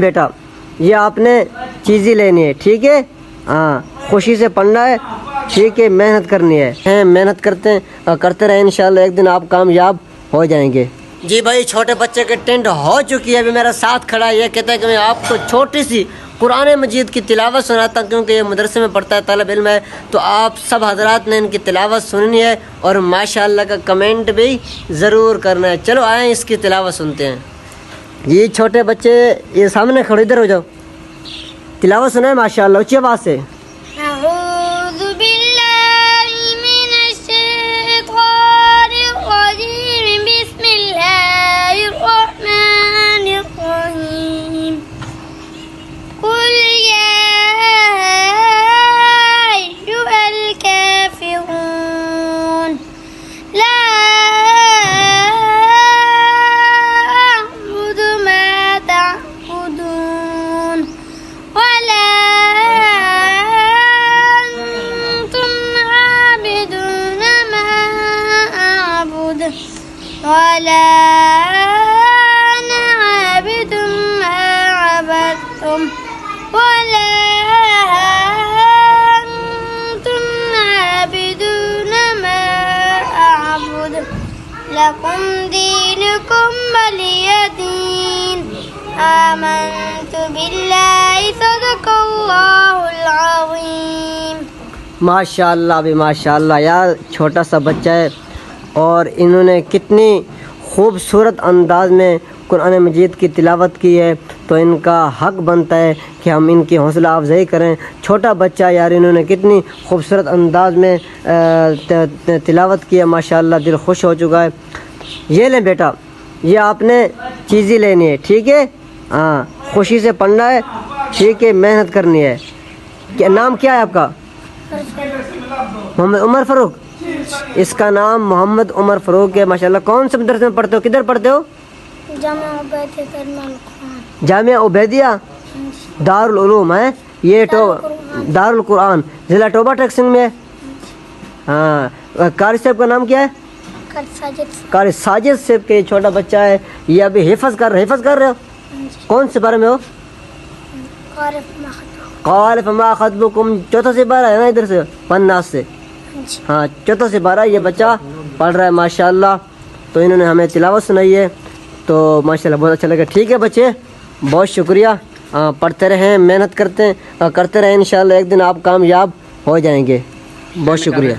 बेटा ये आपने चीज़ें लेनी है, ठीक है। हाँ, खुशी से पढ़ना है, ठीक है। मेहनत करनी है, मेहनत करते रहे, इंशाल्लाह एक दिन आप कामयाब हो जाएंगे। जी भाई, छोटे बच्चे के टेंट हो चुकी है। अभी मेरा साथ खड़ा है, ये कहता है कि मैं आपको छोटी सी कुरान मजीद की तिलावत सुनाता हूँ, क्योंकि ये मदरसे में पढ़ता है, तालिब इल्म है। तो आप सब हजरात ने इनकी तिलावत सुननी है और माशाअल्लाह का कमेंट भी ज़रूर करना है। चलो आए इसकी तिलावत सुनते हैं। ये छोटे बच्चे ये सामने खड़े, इधर हो जाओ, तिलावत सुना है माशाअल्लाह ऊँची आवाज़ से। ولا أنا عابد ما عبدتم ولا أنتم عابدون ما أعبد لكم دينكم ولي دين آمنت بالله صدق الله العظيم। माशाअल्लाह भी माशाअल्लाह यार, छोटा सा बच्चा है और इन्होंने कितनी खूबसूरत अंदाज में कुरान मजीद की तिलावत की है। तो इनका हक बनता है कि हम इनकी हौसला अफजाई करें। छोटा बच्चा यार, इन्होंने कितनी खूबसूरत अंदाज में तिलावत की है, माशाअल्लाह दिल खुश हो चुका है। ये लें बेटा, ये आपने चीज़ें लेनी है, ठीक है। हाँ, खुशी से पढ़ना है, ठीक है। मेहनत करनी है। क्या नाम क्या है आपका? मोहम्मद उमर फ़ारूक। इसका नाम मोहम्मद उमर फ़ारूक है, माशाल्लाह। कौन से मदरसे में पढ़ते हो, किधर पढ़ते हो? जामिया उबैदिया दारुल उलूम है ये, दारुल कुरान, ज़िला टोबा टेक्सिंग में है। हाँ, कारी साहब का नाम क्या है? कारी साजिद साहब के छोटा बच्चा है, ये अभी हिफ़्ज़ कर रहे हो। कौन से बारे में हो? क़ाल फमा ख़त्बुकुम, चौथा से 12 है ना, इधर से पन्नास से। हाँ, चौथा से 12 ये बच्चा पढ़ रहा है माशाल्लाह। तो इन्होंने हमें तिलावत सुनाई है, तो माशाल्लाह बहुत अच्छा लगा। ठीक है बच्चे, बहुत शुक्रिया। पढ़ते रहें, मेहनत करते रहें, इंशाल्लाह एक दिन आप कामयाब हो जाएंगे। बहुत शुक्रिया।